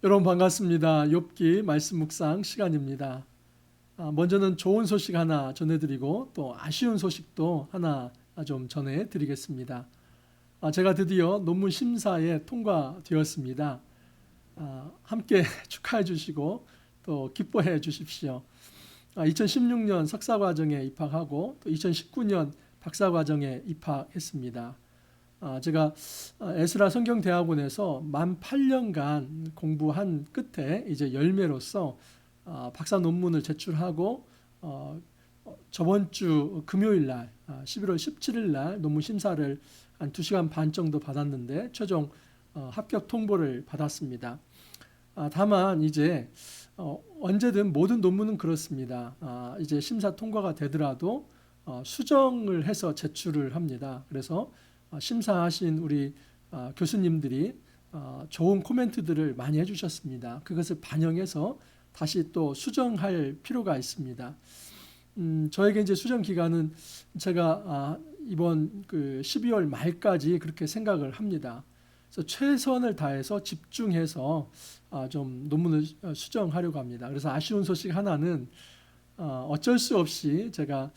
여러분 반갑습니다. 욥기 말씀 묵상 시간입니다. 먼저는 좋은 소식 하나 전해드리고 또 아쉬운 소식도 하나 좀 전해드리겠습니다. 제가 드디어 논문 심사에 통과되었습니다. 함께 축하해 주시고 또 기뻐해 주십시오. 2016년 석사과정에 입학하고 또 2019년 박사과정에 입학했습니다. 제가 에스라 성경대학원에서 만 8년간 공부한 끝에 이제 열매로서 박사 논문을 제출하고 저번 주 금요일 날 11월 17일 날 논문 심사를 한 2시간 반 정도 받았는데 최종 합격 통보를 받았습니다. 다만 이제 언제든 모든 논문은 그렇습니다. 이제 심사 통과가 되더라도 수정을 해서 제출을 합니다. 그래서 심사하신 우리 교수님들이 좋은 코멘트들을 많이 해주셨습니다. 그것을 반영해서 다시 또 수정할 필요가 있습니다. 저에게 이제 수정 기간은 제가 이번 그 12월 말까지 그렇게 생각을 합니다. 그래서 최선을 다해서 집중해서 좀 논문을 수정하려고 합니다. 그래서 아쉬운 소식 하나는 어쩔 수 없이 제가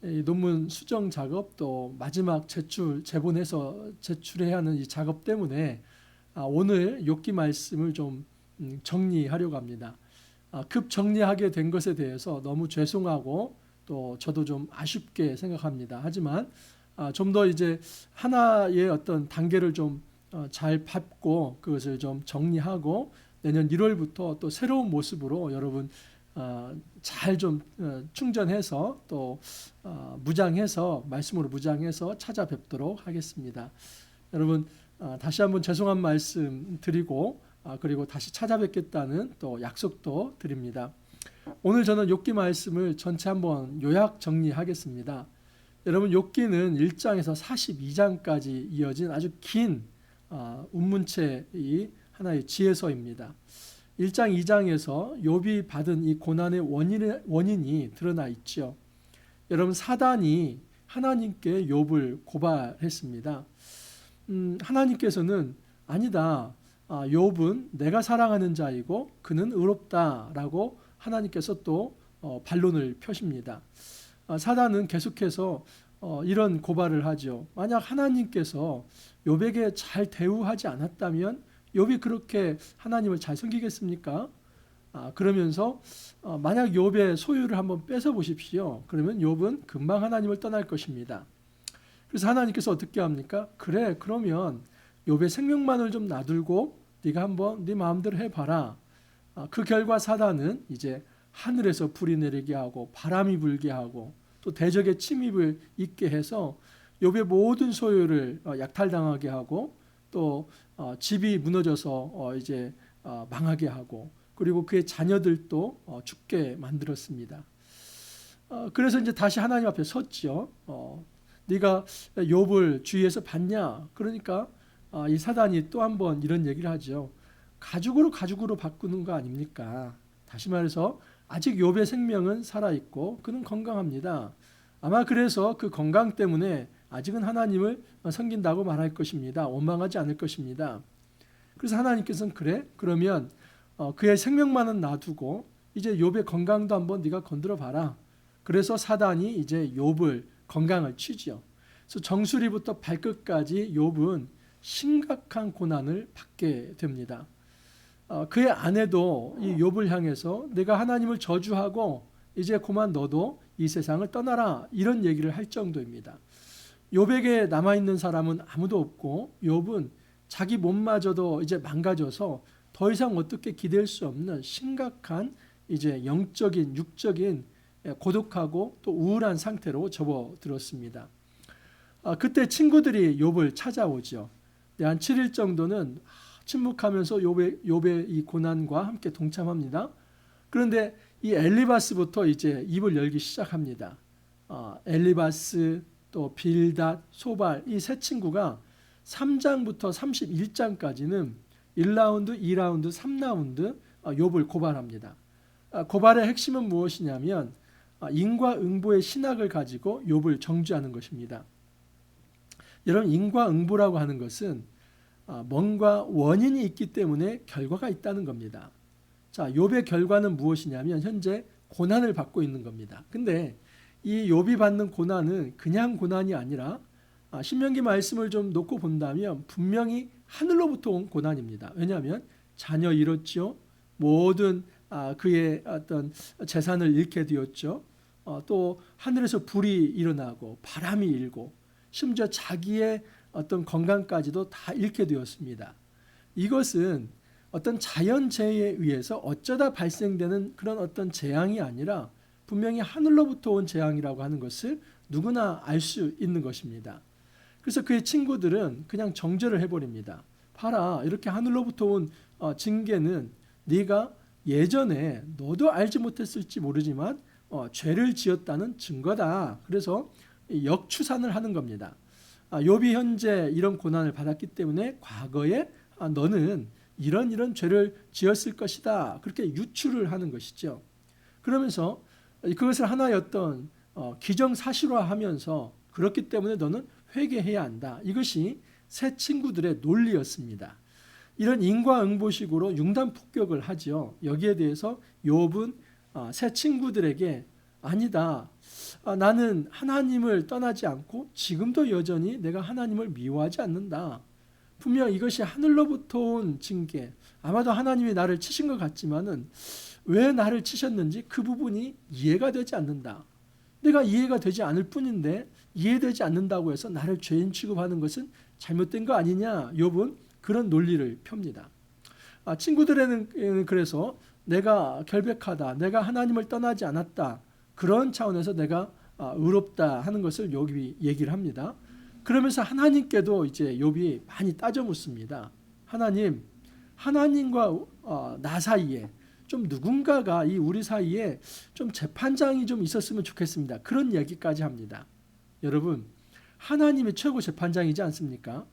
이 논문 수정 작업 또 마지막 제본해서 제출해야 하는 이 작업 때문에 오늘 욥기 말씀을 좀 정리하려고 합니다. 급 정리하게 된 것에 대해서 너무 죄송하고 또 저도 좀 아쉽게 생각합니다. 하지만 좀 더 이제 하나의 어떤 단계를 좀 잘 밟고 그것을 좀 정리하고 내년 1월부터 또 새로운 모습으로 여러분 잘 좀 충전해서 또 무장해서 말씀으로 무장해서 찾아뵙도록 하겠습니다. 여러분 다시 한번 죄송한 말씀 드리고 그리고 다시 찾아뵙겠다는 또 약속도 드립니다. 오늘 저는 욥기 말씀을 전체 한번 요약 정리하겠습니다. 여러분 욥기는 1장에서 42장까지 이어진 아주 긴 운문체의 하나의 지혜서입니다. 1장, 2장에서 욥이 받은 이 고난의 원인이 드러나 있죠. 여러분 사단이 하나님께 욥을 고발했습니다. 하나님께서는 아니다. 욥은 내가 사랑하는 자이고 그는 의롭다라고 하나님께서 또 반론을 펴십니다. 사단은 계속해서 이런 고발을 하죠. 만약 하나님께서 욥에게 잘 대우하지 않았다면 욥이 그렇게 하나님을 잘 섬기겠습니까? 그러면서 만약 욥의 소유를 한번 뺏어 보십시오. 그러면 욥은 금방 하나님을 떠날 것입니다. 그래서 하나님께서 어떻게 합니까? 그래, 그러면 욥의 생명만을 좀 놔두고 네가 한번 네 마음대로 해봐라. 그 결과 사단은 이제 하늘에서 불이 내리게 하고 바람이 불게 하고 또 대적의 침입을 있게 해서 욥의 모든 소유를 약탈당하게 하고 또 집이 무너져서 이제 망하게 하고 그리고 그의 자녀들도 죽게 만들었습니다. 그래서 이제 다시 하나님 앞에 섰죠. 네가 욥을 주위에서 봤냐? 그러니까 이 사단이 또 한 번 이런 얘기를 하죠. 가죽으로 바꾸는 거 아닙니까? 다시 말해서 아직 욥의 생명은 살아있고 그는 건강합니다. 아마 그래서 그 건강 때문에 아직은 하나님을 섬긴다고 말할 것입니다. 원망하지 않을 것입니다. 그래서 하나님께서는 그래? 그러면 그의 생명만은 놔두고 이제 욥의 건강도 한번 네가 건드려 봐라. 그래서 사단이 이제 욥을 건강을 치죠. 그래서 정수리부터 발끝까지 욥은 심각한 고난을 받게 됩니다. 그의 아내도 이 욥을 향해서 내가 하나님을 저주하고 이제 그만 너도 이 세상을 떠나라 이런 얘기를 할 정도입니다. 욥에게 남아있는 사람은 아무도 없고 욥은 자기 몸마저도 이제 망가져서 더 이상 어떻게 기댈 수 없는 심각한 이제 영적인 육적인 고독하고 또 우울한 상태로 접어들었습니다. 그때 친구들이 욥을 찾아오죠. 한 7일 정도는 침묵하면서 욥의 이 고난과 함께 동참합니다. 그런데 이 엘리바스부터 이제 입을 열기 시작합니다. 엘리바스 또 빌닷, 소발 이 세 친구가 3장부터 31장까지는 1라운드, 2라운드, 3라운드 욥을 고발합니다. 고발의 핵심은 무엇이냐면 인과응보의 신학을 가지고 욥을 정죄하는 것입니다. 여러분 인과응보라고 하는 것은 뭔가 원인이 있기 때문에 결과가 있다는 겁니다. 자, 욥의 결과는 무엇이냐면 현재 고난을 받고 있는 겁니다. 근데 이 욥이 받는 고난은 그냥 고난이 아니라 신명기 말씀을 좀 놓고 본다면 분명히 하늘로부터 온 고난입니다. 왜냐하면 자녀 잃었죠. 모든 그의 어떤 재산을 잃게 되었죠. 또 하늘에서 불이 일어나고 바람이 일고 심지어 자기의 어떤 건강까지도 다 잃게 되었습니다. 이것은 어떤 자연재해에 의해서 어쩌다 발생되는 그런 어떤 재앙이 아니라 분명히 하늘로부터 온 재앙이라고 하는 것을 누구나 알 수 있는 것입니다. 그래서 그의 친구들은 그냥 정죄를 해버립니다. 봐라, 이렇게 하늘로부터 온 징계는 네가 예전에 너도 알지 못했을지 모르지만 죄를 지었다는 증거다. 그래서 역추산을 하는 겁니다. 욥이 현재 이런 고난을 받았기 때문에 과거에 너는 이런 죄를 지었을 것이다. 그렇게 유추를 하는 것이죠. 그러면서 그것을 하나의 어떤 기정사실화하면서 그렇기 때문에 너는 회개해야 한다. 이것이 새 친구들의 논리였습니다. 이런 인과응보식으로 융단폭격을 하죠. 여기에 대해서 욥은 새 친구들에게 아니다. 나는 하나님을 떠나지 않고 지금도 여전히 내가 하나님을 미워하지 않는다. 분명 이것이 하늘로부터 온 징계, 아마도 하나님이 나를 치신 것 같지만은 왜 나를 치셨는지 그 부분이 이해가 되지 않는다. 내가 이해가 되지 않을 뿐인데 이해되지 않는다고 해서 나를 죄인 취급하는 것은 잘못된 거 아니냐. 욥은 그런 논리를 펴니다. 친구들에는 그래서 내가 결백하다, 내가 하나님을 떠나지 않았다, 그런 차원에서 내가 의롭다 하는 것을 욥이 얘기를 합니다. 그러면서 하나님께도 이제 욥이 많이 따져 묻습니다. 하나님과 나 사이에 좀 누군가가 이 우리 사이에 좀 재판장이 좀 있었으면 좋겠습니다. 그런 얘기까지 합니다. 여러분, 하나님이 최고 재판장이지 않습니까?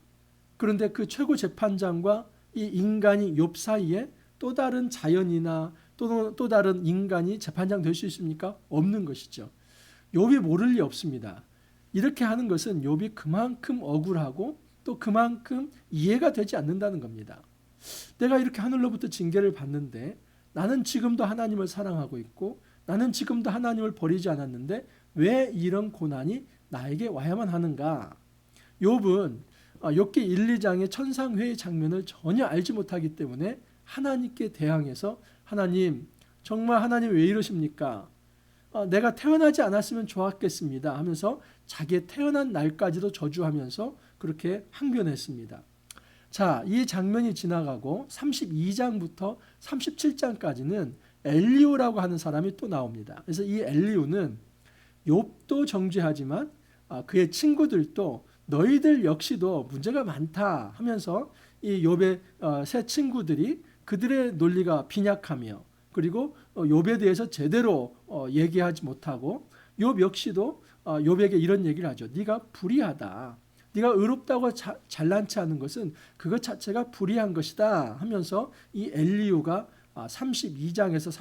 그런데 그 최고 재판장과 이 인간이 욥 사이에 또 다른 자연이나 또 다른 인간이 재판장 될 수 있습니까? 없는 것이죠. 욥이 모를 리 없습니다. 이렇게 하는 것은 욥이 그만큼 억울하고 또 그만큼 이해가 되지 않는다는 겁니다. 내가 이렇게 하늘로부터 징계를 받는데 나는 지금도 하나님을 사랑하고 있고 나는 지금도 하나님을 버리지 않았는데 왜 이런 고난이 나에게 와야만 하는가? 욥은 욥기 1, 2장의 천상회의 장면을 전혀 알지 못하기 때문에 하나님께 대항해서 하나님, 정말 하나님 왜 이러십니까? 내가 태어나지 않았으면 좋았겠습니다 하면서 자기의 태어난 날까지도 저주하면서 그렇게 항변했습니다. 자, 이 장면이 지나가고 32장부터 37장까지는 엘리후라고 하는 사람이 또 나옵니다. 그래서 이 엘리후는 욥도 정죄하지만 그의 친구들도 너희들 역시도 문제가 많다 하면서 이 욥의 새 친구들이 그들의 논리가 빈약하며 그리고 욥에 대해서 제대로 얘기하지 못하고 욥 역시도 욥에게 이런 얘기를 하죠. 네가 불의하다. 네가 의롭다고 잘난 체하는 것은 그것 자체가 불의한 것이다 하면서 이 엘리후가 32장에서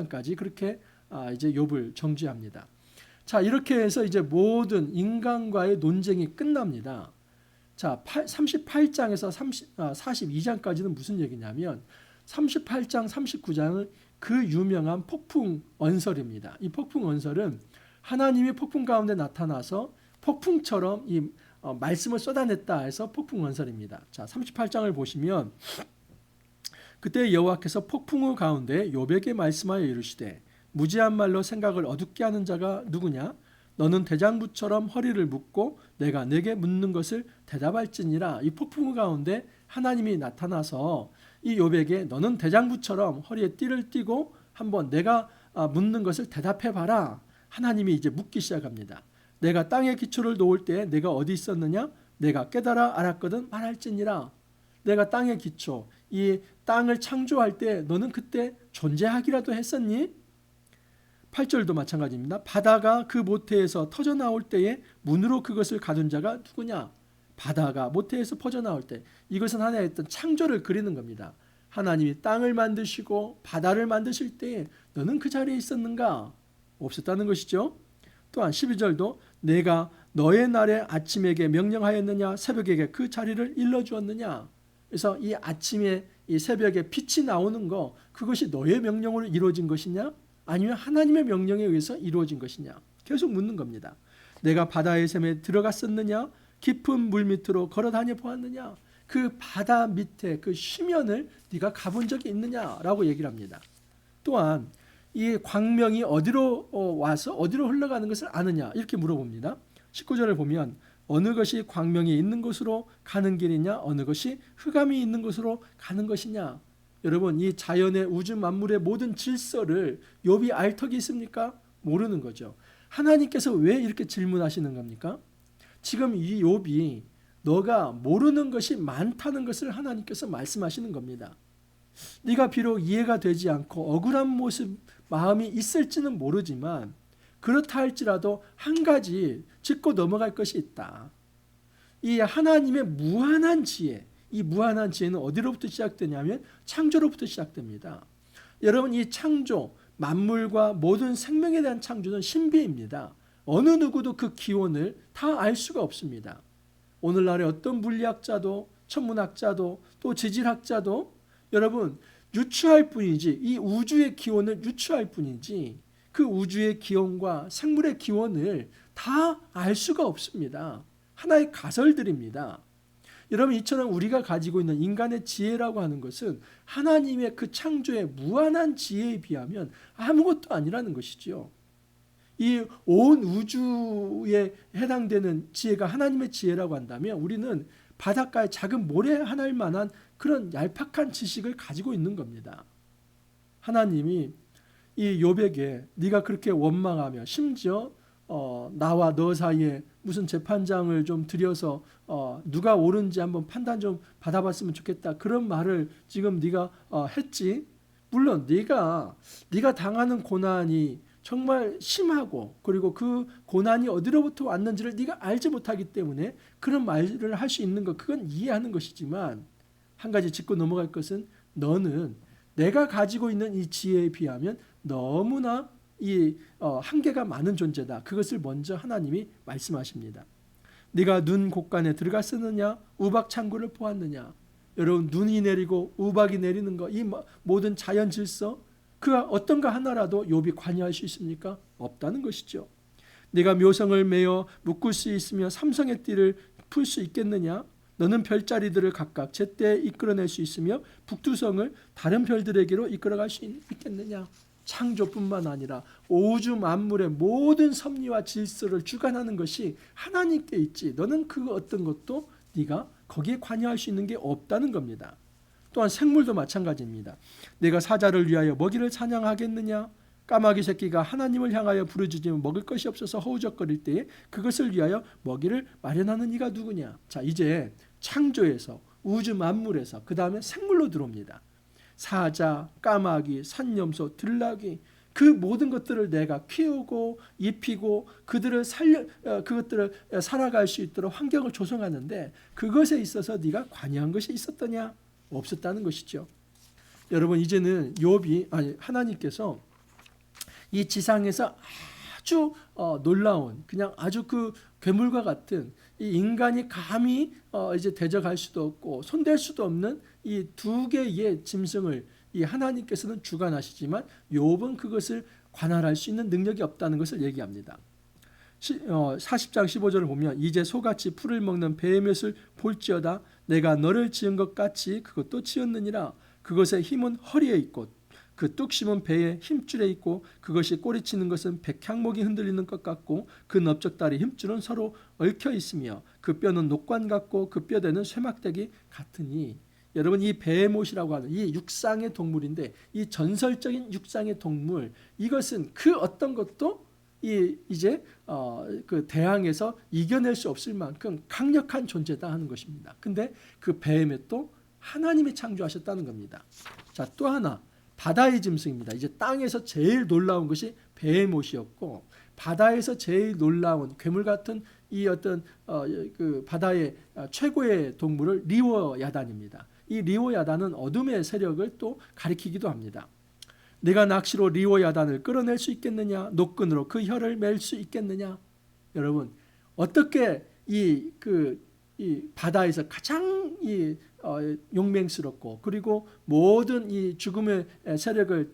37장까지 그렇게 이제 욥을 정죄합니다. 자, 이렇게 해서 이제 모든 인간과의 논쟁이 끝납니다. 자, 38장에서 42장까지는 무슨 얘기냐면 38장, 39장은 그 유명한 폭풍 언설입니다. 이 폭풍 언설은 하나님이 폭풍 가운데 나타나서 폭풍처럼 이 말씀을 쏟아냈다 해서 폭풍 언설입니다. 자, 38장을 보시면 그때 여호와께서 폭풍우 가운데 욥에게 말씀하여 이르시되 무지한 말로 생각을 어둡게 하는 자가 누구냐? 너는 대장부처럼 허리를 묶고 내가 내게 묻는 것을 대답할지니라. 이 폭풍우 가운데 하나님이 나타나서 이 욥에게 너는 대장부처럼 허리에 띠를 띠고 한번 내가 묻는 것을 대답해봐라. 하나님이 이제 묻기 시작합니다. 내가 땅의 기초를 놓을 때 내가 어디 있었느냐? 내가 깨달아 알았거든 말할지니라. 내가 땅의 기초, 이 땅을 창조할 때 너는 그때 존재하기라도 했었니? 8절도 마찬가지입니다. 바다가 그 모태에서 터져 나올 때에 문으로 그것을 가둔 자가 누구냐? 바다가 모태에서 퍼져 나올 때, 이것은 하나의 어떤 창조를 그리는 겁니다. 하나님이 땅을 만드시고 바다를 만드실 때에 너는 그 자리에 있었는가? 없었다는 것이죠. 또한 12절도 내가 너의 날에 아침에게 명령하였느냐? 새벽에게 그 자리를 일러주었느냐? 그래서 이 아침에 이 새벽에 빛이 나오는 거 그것이 너의 명령으로 이루어진 것이냐? 아니면 하나님의 명령에 의해서 이루어진 것이냐? 계속 묻는 겁니다. 내가 바다의 샘에 들어갔었느냐? 깊은 물 밑으로 걸어 다녀 보았느냐? 그 바다 밑에 그 쉬면을 네가 가본 적이 있느냐라고 얘기를 합니다. 또한 이 광명이 어디로 와서 어디로 흘러가는 것을 아느냐 이렇게 물어봅니다. 19절을 보면 어느 것이 광명이 있는 곳으로 가는 길이냐 어느 것이 흑암이 있는 곳으로 가는 것이냐. 여러분 이 자연의 우주 만물의 모든 질서를 욥이 알 턱이 있습니까? 모르는 거죠. 하나님께서 왜 이렇게 질문하시는 겁니까? 지금 이 욥이 너가 모르는 것이 많다는 것을 하나님께서 말씀하시는 겁니다. 네가 비록 이해가 되지 않고 억울한 모습 마음이 있을지는 모르지만 그렇다 할지라도 한 가지 짚고 넘어갈 것이 있다. 이 하나님의 무한한 지혜, 이 무한한 지혜는 어디로부터 시작되냐면 창조로부터 시작됩니다. 여러분 이 창조, 만물과 모든 생명에 대한 창조는 신비입니다. 어느 누구도 그 기원을 다 알 수가 없습니다. 오늘날의 어떤 물리학자도 천문학자도 또 지질학자도 여러분 유추할 뿐이지 이 우주의 기원을 유추할 뿐이지 그 우주의 기원과 생물의 기원을 다 알 수가 없습니다. 하나의 가설들입니다. 여러분 이처럼 우리가 가지고 있는 인간의 지혜라고 하는 것은 하나님의 그 창조의 무한한 지혜에 비하면 아무것도 아니라는 것이지요. 이 온 우주에 해당되는 지혜가 하나님의 지혜라고 한다면 우리는 바닷가에 작은 모래 하나일 만한 그런 얄팍한 지식을 가지고 있는 겁니다. 하나님이 이 욥에게 네가 그렇게 원망하며 심지어 나와 너 사이에 무슨 재판장을 좀 들여서 누가 옳은지 한번 판단 좀 받아봤으면 좋겠다. 그런 말을 지금 네가 했지. 물론 네가 당하는 고난이 정말 심하고 그리고 그 고난이 어디로부터 왔는지를 네가 알지 못하기 때문에 그런 말을 할 수 있는 것 그건 이해하는 것이지만 한 가지 짚고 넘어갈 것은 너는 내가 가지고 있는 이 지혜에 비하면 너무나 이 한계가 많은 존재다. 그것을 먼저 하나님이 말씀하십니다. 네가 눈 곳간에 들어갔었느냐 우박 창고를 보았느냐. 여러분 눈이 내리고 우박이 내리는 거 이 모든 자연 질서 그가 어떤가 하나라도 욥이 관여할 수 있습니까? 없다는 것이죠. 네가 묘성을 메어 묶을 수 있으며 삼성의 띠를 풀 수 있겠느냐? 너는 별자리들을 각각 제때에 이끌어낼 수 있으며 북두성을 다른 별들에게로 이끌어갈 수 있겠느냐? 창조뿐만 아니라 우주 만물의 모든 섭리와 질서를 주관하는 것이 하나님께 있지 너는 그 어떤 것도 네가 거기에 관여할 수 있는 게 없다는 겁니다. 또한 생물도 마찬가지입니다. 내가 사자를 위하여 먹이를 사냥하겠느냐? 까마귀 새끼가 하나님을 향하여 부르짖으면 먹을 것이 없어서 허우적거릴 때에 그것을 위하여 먹이를 마련하는 이가 누구냐? 자, 이제 창조에서 우주 만물에서 그 다음에 생물로 들어옵니다. 사자, 까마귀, 산염소, 들나귀 그 모든 것들을 내가 키우고 입히고 그것들을 살아갈 수 있도록 환경을 조성하는데 그것에 있어서 네가 관여한 것이 있었더냐? 없었다는 것이죠. 여러분 이제는 하나님께서 이 지상에서 아주 놀라운 그냥 아주 그 괴물과 같은 이 인간이 감히 이제 대적할 수도 없고 손댈 수도 없는 이 두 개의 짐승을 이 하나님께서는 주관하시지만 욥은 그것을 관할할 수 있는 능력이 없다는 것을 얘기합니다. 40장 15절을 보면 이제 소같이 풀을 먹는 베헤못을 볼지어다 내가 너를 지은 것 같이 그것도 지었느니라. 그것의 힘은 허리에 있고 그 뚝심은 배의 힘줄에 있고 그것이 꼬리치는 것은 백향목이 흔들리는 것 같고 그 넓적다리 힘줄은 서로 얽혀 있으며 그 뼈는 녹관 같고 그 뼈대는 쇠막대기 같으니. 여러분 이 베헤못이라고 하는 이 육상의 동물인데 이 전설적인 육상의 동물 이것은 그 어떤 것도 이제 그 대항에서 이겨낼 수 없을 만큼 강력한 존재다 하는 것입니다. 근데 그 베헤못도 하나님이 창조하셨다는 겁니다. 자, 또 하나 바다의 짐승입니다. 이제 땅에서 제일 놀라운 것이 베헤못이었고 바다에서 제일 놀라운 괴물 같은 이 어떤 그 바다의 최고의 동물을 리워야단입니다. 이 리워야단은 어둠의 세력을 또 가리키기도 합니다. 내가 낚시로 리워야단을 끌어낼 수 있겠느냐? 노끈으로 그 혀를 맬 수 있겠느냐? 여러분 어떻게 이 그 이 바다에서 가장 용맹스럽고 그리고 모든 이 죽음의 세력을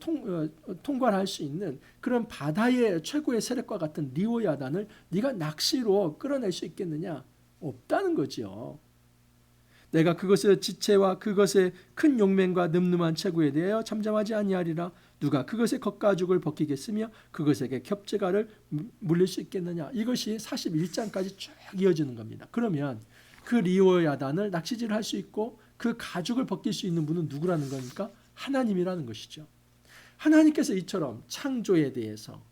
통과할 수 있는 그런 바다의 최고의 세력과 같은 리오야단을 네가 낚시로 끌어낼 수 있겠느냐? 없다는 거죠. 내가 그것의 지체와 그것의 큰 용맹과 늠름한 체구에 대하여 잠잠하지 아니하리라. 누가 그것의 겉가죽을 벗기겠으며 그것에게 겹재가를 물릴 수 있겠느냐. 이것이 41장까지 쭉 이어지는 겁니다. 그러면 그 리오야단을 낚시질을 할 수 있고 그 가죽을 벗길 수 있는 분은 누구라는 겁니까? 하나님이라는 것이죠. 하나님께서 이처럼 창조에 대해서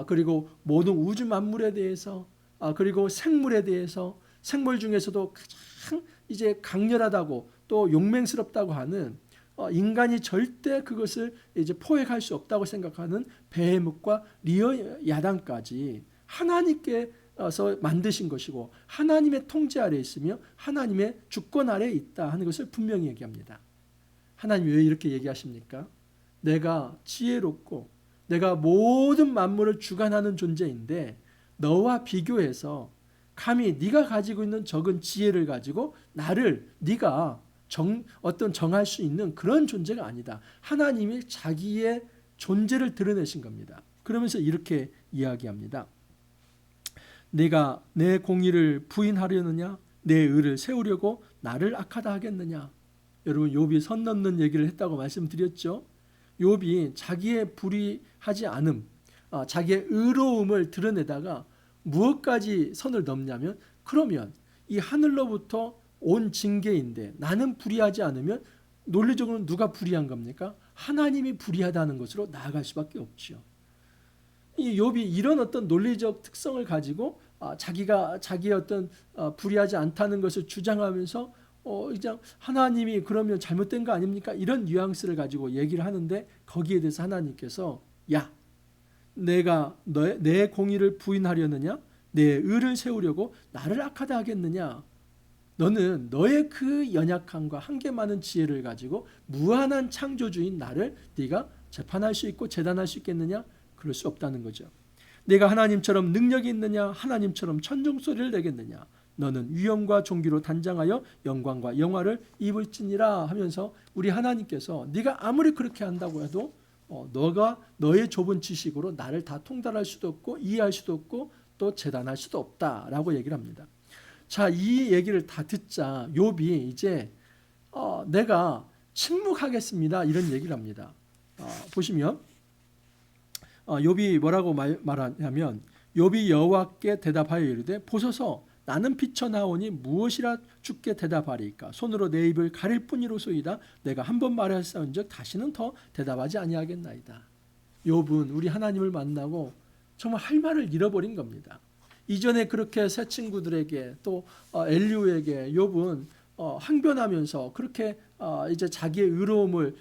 그리고 모든 우주 만물에 대해서 그리고 생물에 대해서 생물 중에서도 가장 이제 강렬하다고 또 용맹스럽다고 하는 인간이 절대 그것을 이제 포획할 수 없다고 생각하는 베헤못과 리오야단까지 하나님께서 만드신 것이고 하나님의 통제 아래 있으며 하나님의 주권 아래 있다 하는 것을 분명히 얘기합니다. 하나님 왜 이렇게 얘기하십니까? 내가 지혜롭고 내가 모든 만물을 주관하는 존재인데 너와 비교해서 감히 네가 가지고 있는 적은 지혜를 가지고 나를 네가 정할 수 있는 그런 존재가 아니다. 하나님이 자기의 존재를 드러내신 겁니다. 그러면서 이렇게 이야기합니다. 내가 내 공의를 부인하려느냐? 내 의를 세우려고 나를 악하다 하겠느냐? 여러분 욥이 선 넘는 얘기를 했다고 말씀드렸죠. 욥이 자기의 불의하지 않음, 자기의 의로움을 드러내다가 무엇까지 선을 넘냐면 그러면 이 하늘로부터 온 징계인데 나는 불의하지 않으면 논리적으로는 누가 불의한 겁니까? 하나님이 불의하다는 것으로 나아갈 수밖에 없죠. 이 욥이 이런 어떤 논리적 특성을 가지고 자기가 자기의 어떤 불의하지 않다는 것을 주장하면서 그냥 하나님이 그러면 잘못된 거 아닙니까? 이런 뉘앙스를 가지고 얘기를 하는데 거기에 대해서 하나님께서 야 내가 내 공의를 부인하려느냐? 내 의를 세우려고 나를 악하다 하겠느냐? 너는 너의 그 연약함과 한계 많은 지혜를 가지고 무한한 창조주인 나를 네가 재판할 수 있고 재단할 수 있겠느냐? 그럴 수 없다는 거죠. 내가 하나님처럼 능력이 있느냐? 하나님처럼 천종소리를 내겠느냐? 너는 위엄과 존귀로 단장하여 영광과 영화를 입을지니라 하면서 우리 하나님께서 네가 아무리 그렇게 한다고 해도 너가 너의 좁은 지식으로 나를 다 통달할 수도 없고 이해할 수도 없고 또 재단할 수도 없다라고 얘기를 합니다. 자, 이 얘기를 다 듣자 욥이 이제 내가 침묵하겠습니다 이런 얘기를 합니다. 보시면 욥이 뭐라고 말하냐면 욥이 여호와께 대답하여 이르되 보소서 나는 비쳐나오니 무엇이라 주께 대답하리이까? 손으로 내 입을 가릴 뿐이로소이다. 내가 한 번 말하였사온즉 다시는 더 대답하지 아니하겠나이다. 욥은 우리 하나님을 만나고 정말 할 말을 잃어버린 겁니다. 이전에 그렇게 새 친구들에게 또 엘리후에게 욥은 항변하면서 그렇게 이제 자기의 의로움을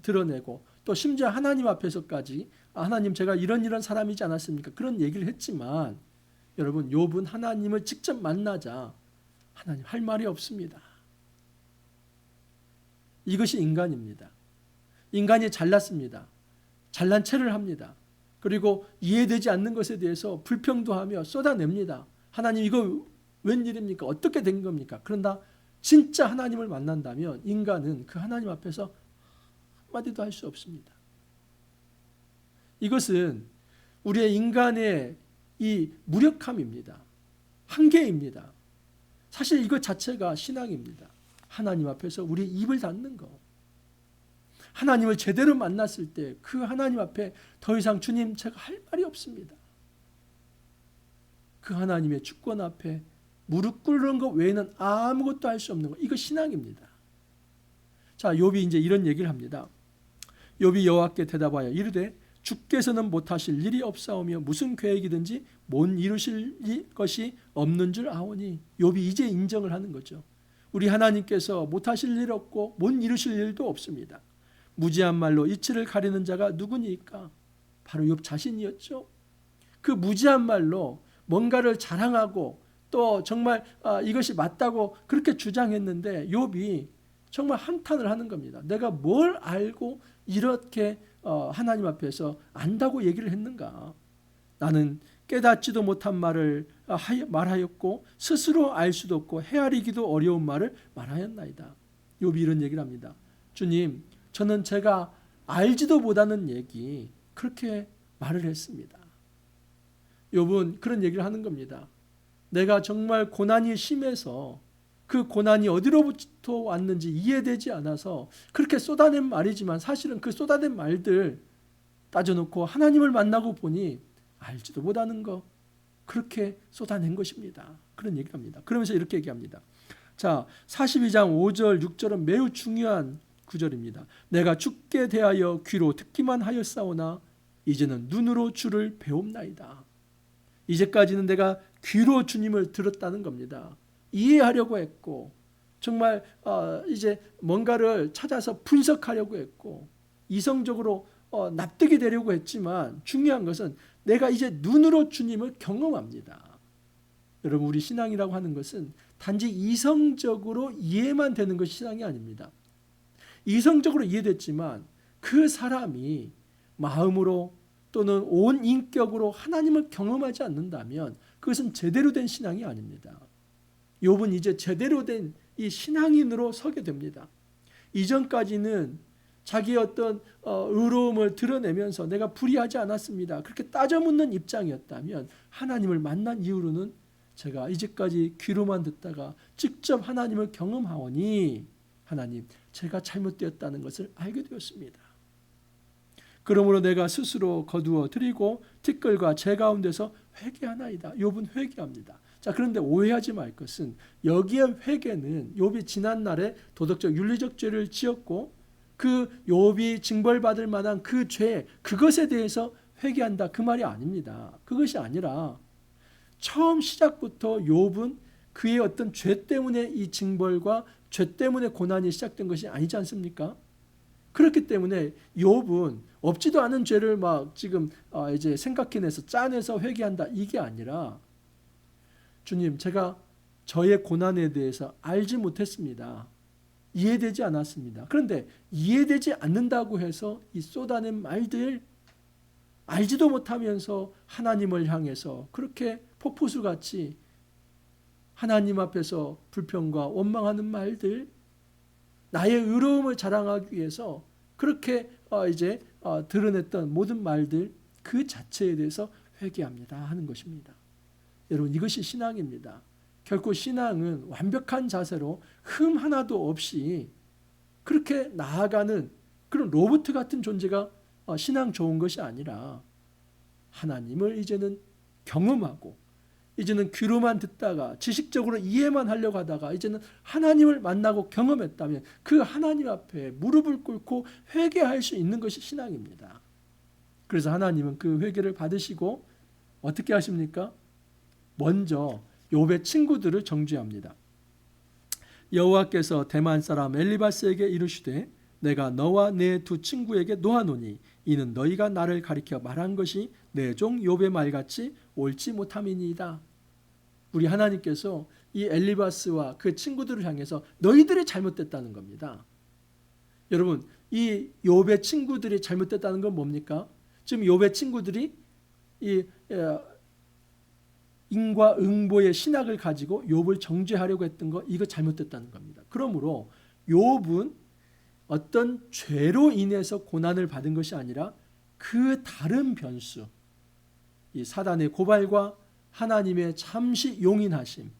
드러내고 또 심지어 하나님 앞에서까지 하나님 제가 이런 사람이지 않았습니까? 그런 얘기를 했지만 여러분 욥은 하나님을 직접 만나자 하나님 할 말이 없습니다. 이것이 인간입니다. 인간이 잘났습니다. 잘난 체를 합니다. 그리고 이해되지 않는 것에 대해서 불평도하며 쏟아냅니다. 하나님 이거 웬일입니까? 어떻게 된 겁니까? 그런다 진짜 하나님을 만난다면 인간은 그 하나님 앞에서 한마디도 할 수 없습니다. 이것은 우리의 인간의 이 무력함입니다. 한계입니다. 사실 이것 자체가 신앙입니다. 하나님 앞에서 우리 입을 닫는 거. 하나님을 제대로 만났을 때 그 하나님 앞에 더 이상 주님 제가 할 말이 없습니다. 그 하나님의 주권 앞에 무릎 꿇는 것 외에는 아무것도 할 수 없는 것. 이거 신앙입니다. 자, 욥이 이제 이런 얘기를 합니다. 욥이 여호와께 대답하여 이르되 주께서는 못하실 일이 없사오며 무슨 계획이든지 못 이루실 것이 없는 줄 아오니. 욥이 이제 인정을 하는 거죠. 우리 하나님께서 못하실 일 없고 못 이루실 일도 없습니다. 무지한 말로 이치를 가리는 자가 누구니까? 바로 욥 자신이었죠. 그 무지한 말로 뭔가를 자랑하고 또 정말 이것이 맞다고 그렇게 주장했는데 욥이 정말 한탄을 하는 겁니다. 내가 뭘 알고 이렇게 하나님 앞에서 안다고 얘기를 했는가? 나는 깨닫지도 못한 말을 말하였고 스스로 알 수도 없고 헤아리기도 어려운 말을 말하였나이다. 욥이 이런 얘기를 합니다. 주님, 저는 제가 알지도 못하는 얘기 그렇게 말을 했습니다. 욥은 그런 얘기를 하는 겁니다. 내가 정말 고난이 심해서 그 고난이 어디로부터 왔는지 이해되지 않아서 그렇게 쏟아낸 말이지만 사실은 그 쏟아낸 말들 따져놓고 하나님을 만나고 보니 알지도 못하는 거 그렇게 쏟아낸 것입니다. 그런 얘기를 합니다. 그러면서 이렇게 얘기합니다. 자, 42장 5절 6절은 매우 중요한 구절입니다. 내가 주께 대하여 귀로 듣기만 하였사오나 이제는 눈으로 주를 배웁나이다. 이제까지는 내가 귀로 주님을 들었다는 겁니다. 이해하려고 했고 정말 이제 뭔가를 찾아서 분석하려고 했고 이성적으로 납득이 되려고 했지만 중요한 것은 내가 이제 눈으로 주님을 경험합니다. 여러분, 우리 신앙이라고 하는 것은 단지 이성적으로 이해만 되는 것이 신앙이 아닙니다. 이성적으로 이해됐지만 그 사람이 마음으로 또는 온 인격으로 하나님을 경험하지 않는다면 그것은 제대로 된 신앙이 아닙니다. 욥은 이제 제대로 된 이 신앙인으로 서게 됩니다. 이전까지는 자기의 어떤 의로움을 드러내면서 내가 불의하지 않았습니다. 그렇게 따져 묻는 입장이었다면 하나님을 만난 이후로는 제가 이제까지 귀로만 듣다가 직접 하나님을 경험하오니 하나님, 제가 잘못되었다는 것을 알게 되었습니다. 그러므로 내가 스스로 거두어 드리고 티끌과 재 가운데서 회개하나이다. 욥은 회개합니다. 자, 그런데 오해하지 말 것은 여기에 회개는 욥이 지난날에 도덕적 윤리적 죄를 지었고 그 욥이 징벌받을 만한 그 죄, 그것에 대해서 회개한다 그 말이 아닙니다. 그것이 아니라 처음 시작부터 욥은 그의 어떤 죄 때문에 이 징벌과 죄 때문에 고난이 시작된 것이 아니지 않습니까? 그렇기 때문에 욥은 없지도 않은 죄를 막 지금 이제 생각해내서 짜내서 회개한다 이게 아니라 주님, 제가 저의 고난에 대해서 알지 못했습니다. 이해되지 않았습니다. 그런데 이해되지 않는다고 해서 이 쏟아낸 말들 알지도 못하면서 하나님을 향해서 그렇게 폭포수같이 하나님 앞에서 불평과 원망하는 말들, 나의 의로움을 자랑하기 위해서 그렇게 이제 드러냈던 모든 말들 그 자체에 대해서 회개합니다 하는 것입니다. 여러분, 이것이 신앙입니다. 결코 신앙은 완벽한 자세로 흠 하나도 없이 그렇게 나아가는 그런 로봇 같은 존재가 신앙 좋은 것이 아니라 하나님을 이제는 경험하고 이제는 귀로만 듣다가 지식적으로 이해만 하려고 하다가 이제는 하나님을 만나고 경험했다면 그 하나님 앞에 무릎을 꿇고 회개할 수 있는 것이 신앙입니다. 그래서 하나님은 그 회개를 받으시고 어떻게 하십니까? 먼저 욥의 친구들을 정죄합니다. 여호와께서 대만 사람 엘리바스에게 이르시되 내가 너와 내 두 친구에게 노하노니 이는 너희가 나를 가리켜 말한 것이 내 종 욥의 말같이 옳지 못함이니이다. 우리 하나님께서 이 엘리바스와 그 친구들을 향해서 너희들이 잘못됐다는 겁니다. 여러분, 이 욥의 친구들이 잘못됐다는 건 뭡니까? 지금 욥의 친구들이 이 인과응보의 신학을 가지고 욥을 정죄하려고 했던 거, 이거 잘못됐다는 겁니다. 그러므로 욥은 어떤 죄로 인해서 고난을 받은 것이 아니라 그 다른 변수, 이 사단의 고발과 하나님의 잠시 용인하심,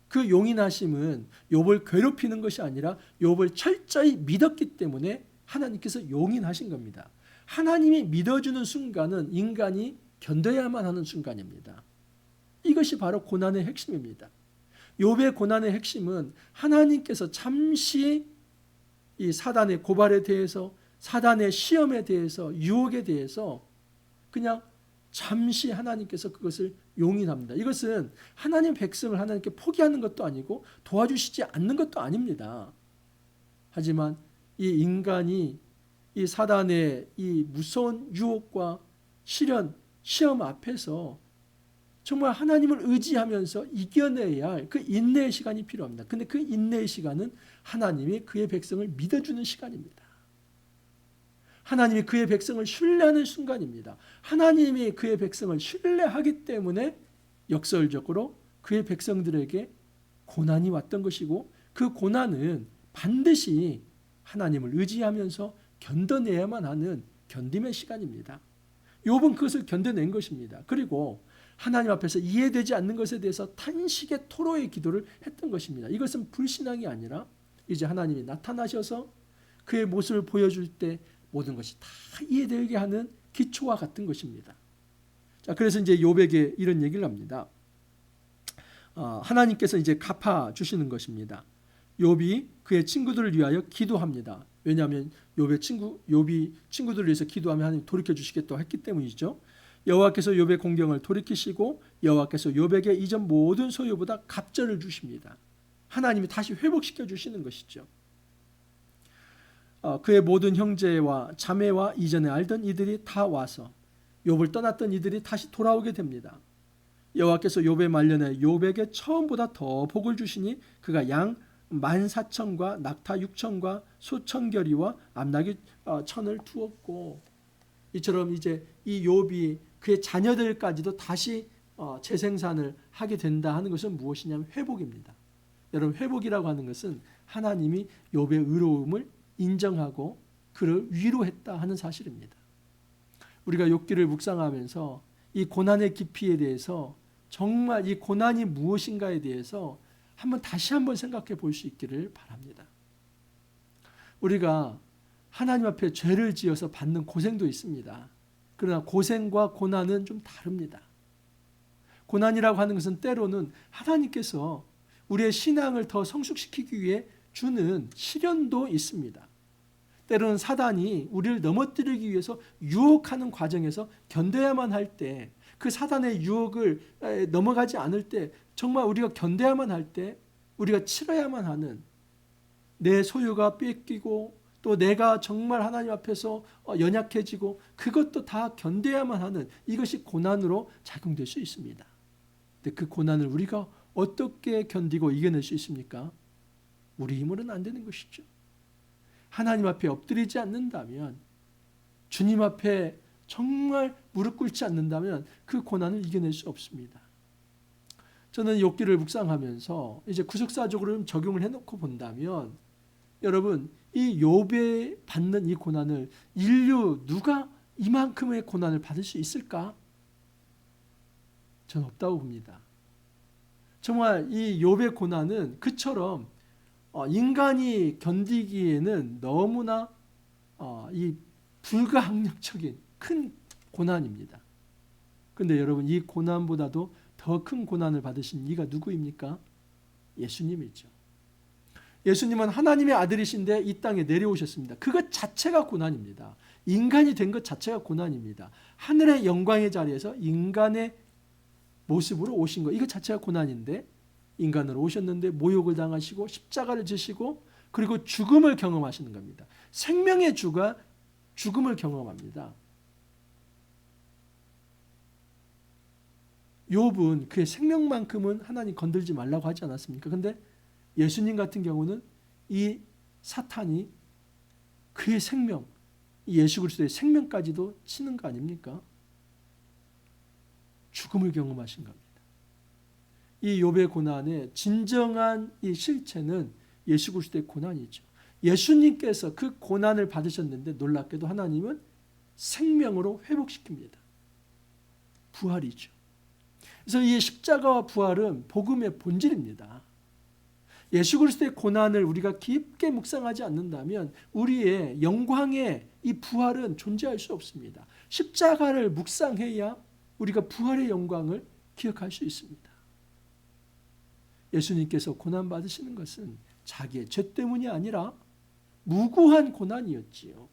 그 용인하심은 욥을 괴롭히는 것이 아니라 욥을 철저히 믿었기 때문에 하나님께서 용인하신 겁니다. 하나님이 믿어주는 순간은 인간이 견뎌야만 하는 순간입니다. 이것이 바로 고난의 핵심입니다. 욥의 고난의 핵심은 하나님께서 잠시 이 사단의 고발에 대해서, 사단의 시험에 대해서, 유혹에 대해서 그냥 잠시 하나님께서 그것을 용인합니다. 이것은 하나님 백성을 하나님께 포기하는 것도 아니고 도와주시지 않는 것도 아닙니다. 하지만 이 인간이 이 사단의 이 무서운 유혹과 시련, 시험 앞에서 정말 하나님을 의지하면서 이겨내야 할 그 인내의 시간이 필요합니다. 근데 그 인내의 시간은 하나님이 그의 백성을 믿어주는 시간입니다. 하나님이 그의 백성을 신뢰하는 순간입니다. 하나님이 그의 백성을 신뢰하기 때문에 역설적으로 그의 백성들에게 고난이 왔던 것이고 그 고난은 반드시 하나님을 의지하면서 견뎌내야만 하는 견딤의 시간입니다. 욥은 그것을 견뎌낸 것입니다. 그리고 하나님 앞에서 이해되지 않는 것에 대해서 탄식의 토로의 기도를 했던 것입니다. 이것은 불신앙이 아니라 이제 하나님이 나타나셔서 그의 모습을 보여줄 때 모든 것이 다 이해되게 하는 기초와 같은 것입니다. 자, 그래서 이제 욥에게 이런 얘기를 합니다. 하나님께서 이제 갚아 주시는 것입니다. 욥이 그의 친구들을 위하여 기도합니다. 왜냐하면 욥이 친구들을 위해서 기도하면 하나님 돌이켜 주시겠다고 했기 때문이죠. 여호와께서 욥의 공경을 돌이키시고 여호와께서 욥에게 이전 모든 소유보다 갑절을 주십니다. 하나님이 다시 회복시켜 주시는 것이죠. 그의 모든 형제와 자매와 이전에 알던 이들이 다 와서 욥을 떠났던 이들이 다시 돌아오게 됩니다. 여호와께서 욥의 말년에 욥에게 처음보다 더 복을 주시니 그가 양 14,000과 낙타 6,000과 소 1,000결이와 암나귀 1,000을 두었고, 이처럼 이제 이 욥이 그의 자녀들까지도 다시 재생산을 하게 된다 하는 것은 무엇이냐면 회복입니다. 여러분, 회복이라고 하는 것은 하나님이 욥의 의로움을 인정하고 그를 위로했다 하는 사실입니다. 우리가 욥기를 묵상하면서 이 고난의 깊이에 대해서 정말 이 고난이 무엇인가에 대해서 다시 한번 생각해 볼 수 있기를 바랍니다. 우리가 하나님 앞에 죄를 지어서 받는 고생도 있습니다. 그러나 고생과 고난은 좀 다릅니다. 고난이라고 하는 것은 때로는 하나님께서 우리의 신앙을 더 성숙시키기 위해 주는 시련도 있습니다. 때로는 사단이 우리를 넘어뜨리기 위해서 유혹하는 과정에서 견뎌야만 할 때, 그 사단의 유혹을 넘어가지 않을 때, 정말 우리가 견뎌야만 할 때 우리가 치러야만 하는, 내 소유가 뺏기고 또 내가 정말 하나님 앞에서 연약해지고 그것도 다 견뎌야만 하는, 이것이 고난으로 작용될 수 있습니다. 근데 그 고난을 우리가 어떻게 견디고 이겨낼 수 있습니까? 우리 힘으로는 안 되는 것이죠. 하나님 앞에 엎드리지 않는다면, 주님 앞에 정말 무릎 꿇지 않는다면 그 고난을 이겨낼 수 없습니다. 저는 욥기를 묵상하면서 이제 구속사적으로 좀 적용을 해놓고 본다면, 여러분, 이 욥에 받는 이 고난을 인류 누가 이만큼의 고난을 받을 수 있을까? 저는 없다고 봅니다. 정말 이 욥의 고난은 그처럼 인간이 견디기에는 너무나 이 불가항력적인 큰 고난입니다. 그런데 여러분, 이 고난보다도 더 큰 고난을 받으신 이가 누구입니까? 예수님이죠. 예수님은 하나님의 아들이신데 이 땅에 내려오셨습니다. 그것 자체가 고난입니다. 인간이 된 것 자체가 고난입니다. 하늘의 영광의 자리에서 인간의 모습으로 오신 것, 이것 자체가 고난인데, 인간으로 오셨는데 모욕을 당하시고 십자가를 지시고 그리고 죽음을 경험하시는 겁니다. 생명의 주가 죽음을 경험합니다. 욥은 그의 생명만큼은 하나님 건들지 말라고 하지 않았습니까? 그런데 예수님 같은 경우는 이 사탄이 그의 생명, 예수 그리스도의 생명까지도 치는 거 아닙니까? 죽음을 경험하신 겁니다. 이 욥의 고난의 진정한 이 실체는 예수 그리스도의 고난이죠. 예수님께서 그 고난을 받으셨는데 놀랍게도 하나님은 생명으로 회복시킵니다. 부활이죠. 그래서 이 십자가와 부활은 복음의 본질입니다. 예수 그리스도의 고난을 우리가 깊게 묵상하지 않는다면 우리의 영광의 이 부활은 존재할 수 없습니다. 십자가를 묵상해야 우리가 부활의 영광을 기억할 수 있습니다. 예수님께서 고난받으시는 것은 자기의 죄 때문이 아니라 무고한 고난이었지요.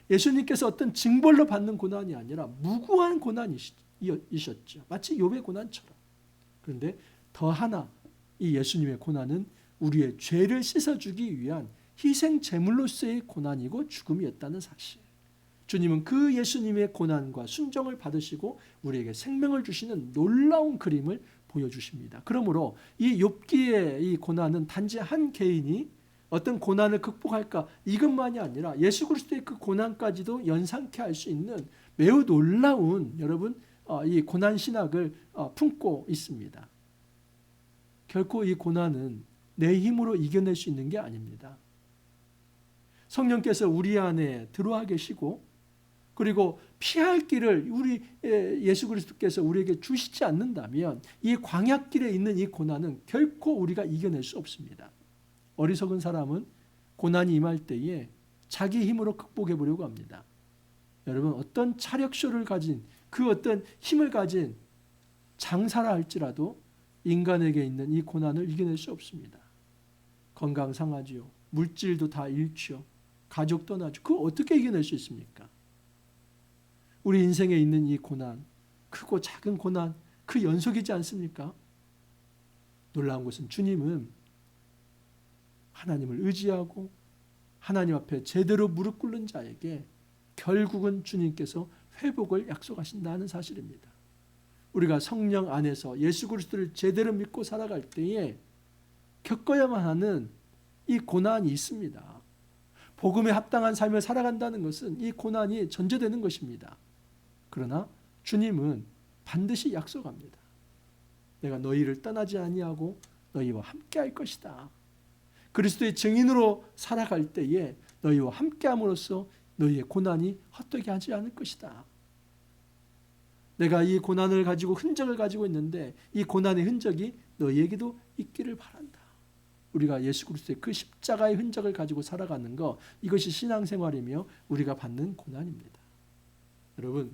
예수님께서 어떤 징벌로 받는 고난이 아니라 무고한 고난이셨죠. 마치 욥의 고난처럼. 그런데 더 하나, 이 예수님의 고난은 우리의 죄를 씻어주기 위한 희생 제물로서의 고난이고 죽음이었다는 사실. 주님은 그 예수님의 고난과 순종을 받으시고 우리에게 생명을 주시는 놀라운 그림을 보여주십니다. 그러므로 이 욥기의 이 고난은 단지 한 개인이 어떤 고난을 극복할까, 이것만이 아니라 예수 그리스도의 그 고난까지도 연상케 할 수 있는 매우 놀라운, 여러분, 이 고난 신학을 품고 있습니다. 결코 이 고난은 내 힘으로 이겨낼 수 있는 게 아닙니다. 성령께서 우리 안에 들어와 계시고 그리고 피할 길을 우리 예수 그리스도께서 우리에게 주시지 않는다면 이 광야길에 있는 이 고난은 결코 우리가 이겨낼 수 없습니다. 어리석은 사람은 고난이 임할 때에 자기 힘으로 극복해 보려고 합니다. 여러분, 어떤 차력쇼를 가진 그 어떤 힘을 가진 장사라 할지라도 인간에게 있는 이 고난을 이겨낼 수 없습니다. 건강 상하지요. 물질도 다 잃지요. 가족 떠나죠. 그거 어떻게 이겨낼 수 있습니까? 우리 인생에 있는 이 고난, 크고 작은 고난, 그 연속이지 않습니까? 놀라운 것은 주님은 하나님을 의지하고 하나님 앞에 제대로 무릎 꿇는 자에게 결국은 주님께서 회복을 약속하신다는 사실입니다. 우리가 성령 안에서 예수 그리스도를 제대로 믿고 살아갈 때에 겪어야만 하는 이 고난이 있습니다. 복음에 합당한 삶을 살아간다는 것은 이 고난이 전제되는 것입니다. 그러나 주님은 반드시 약속합니다. 내가 너희를 떠나지 아니하고 너희와 함께 할 것이다. 그리스도의 증인으로 살아갈 때에 너희와 함께함으로써 너희의 고난이 헛되게 하지 않을 것이다. 내가 이 고난을 가지고 흔적을 가지고 있는데 이 고난의 흔적이 너희에게도 있기를 바란다. 우리가 예수 그리스도의 그 십자가의 흔적을 가지고 살아가는 것, 이것이 신앙생활이며 우리가 받는 고난입니다. 여러분,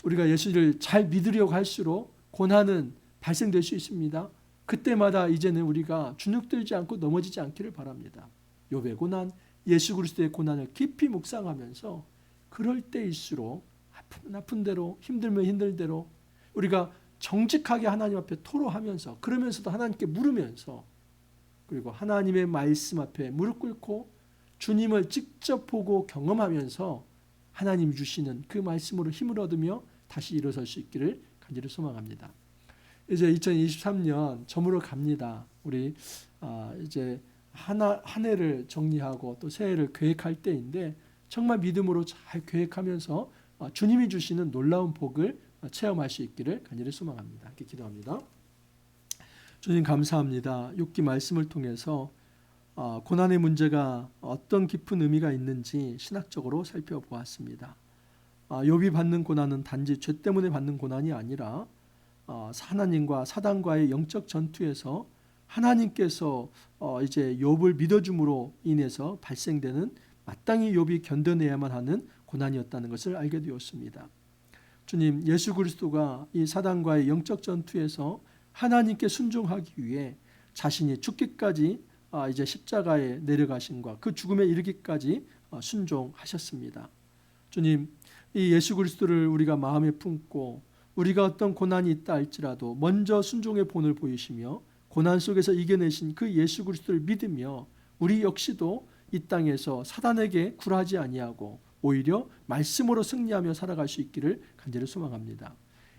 우리가 예수를 잘 믿으려고 할수록 고난은 발생될 수 있습니다. 그때마다 이제는 우리가 주눅들지 않고 넘어지지 않기를 바랍니다. 욥의 고난, 예수 그리스도의 고난을 깊이 묵상하면서 그럴 때일수록 아프면 아픈 대로, 힘들면 힘들 대로 우리가 정직하게 하나님 앞에 토로하면서, 그러면서도 하나님께 물으면서, 그리고 하나님의 말씀 앞에 무릎 꿇고 주님을 직접 보고 경험하면서 하나님 주시는 그 말씀으로 힘을 얻으며 다시 일어설 수 있기를 간절히 소망합니다. 이제 2023년 저물어 갑니다. 우리 이제 한 해를 정리하고 또 새해를 계획할 때인데 정말 믿음으로 잘 계획하면서 주님이 주시는 놀라운 복을 체험할 수 있기를 간절히 소망합니다. 이렇게 기도합니다. 주님 감사합니다. 욥기 말씀을 통해서 고난의 문제가 어떤 깊은 의미가 있는지 신학적으로 살펴보았습니다. 욥이 받는 고난은 단지 죄 때문에 받는 고난이 아니라 하나님과 사단과의 영적 전투에서 하나님께서 이제 욥을 믿어줌으로 인해서 발생되는 마땅히 욥이 견뎌내야만 하는 고난이었다는 것을 알게 되었습니다. 주님, 예수 그리스도가 이 사단과의 영적 전투에서 하나님께 순종하기 위해 자신이 죽기까지 이제 십자가에 내려가신과 그 죽음에 이르기까지 순종하셨습니다. 주님, 이 예수 그리스도를 우리가 마음에 품고 우리가 어떤 고난이 있다 할지라도 먼저 순종의 본을 보이시며 고난 속에서 이겨내신 그 예수 그리스도를 믿으며 우리 역시도 이 땅에서 사단에게 굴하지 아니하고 오히려 말씀으로 승리하며 살아갈 수 있기를 간절히 소망합니다.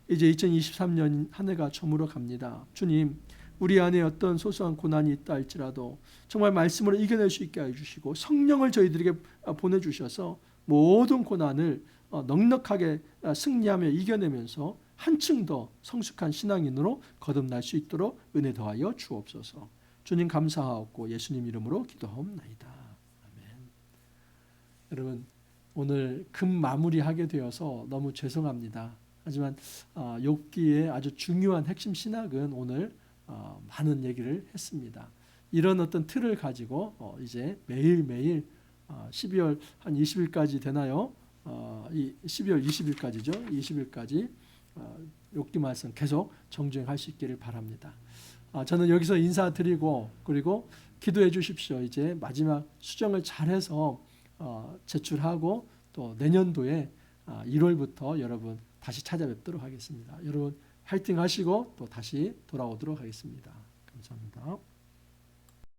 이제 2023년 한 해가 저물어 갑니다. 주님, 우리 안에 어떤 소소한 고난이 있다 할지라도 정말 말씀으로 이겨낼 수 있게 해주시고 성령을 저희들에게 보내주셔서 모든 고난을 넉넉하게 승리하며 이겨내면서 한층 더 성숙한 신앙인으로 거듭날 수 있도록 은혜 더하여 주옵소서. 주님 감사하옵고 예수님 이름으로 기도하옵나이다. 아멘. 여러분, 오늘 금 마무리하게 되어서 너무 죄송합니다. 하지만 욥기의 아주 중요한 핵심 신학은 오늘 많은 얘기를 했습니다. 이런 어떤 틀을 가지고 이제 매일매일 12월 한 20일까지 되나요? 12월 20일까지죠. 20일까지 욥기 말씀 계속 정주행할 수 있기를 바랍니다. 저는 여기서 인사드리고 그리고 기도해 주십시오. 이제 마지막 수정을 잘해서 제출하고 또 내년도에 1월부터 여러분 다시 찾아뵙도록 하겠습니다. 여러분 화이팅 하시고 또 다시 돌아오도록 하겠습니다. 감사합니다.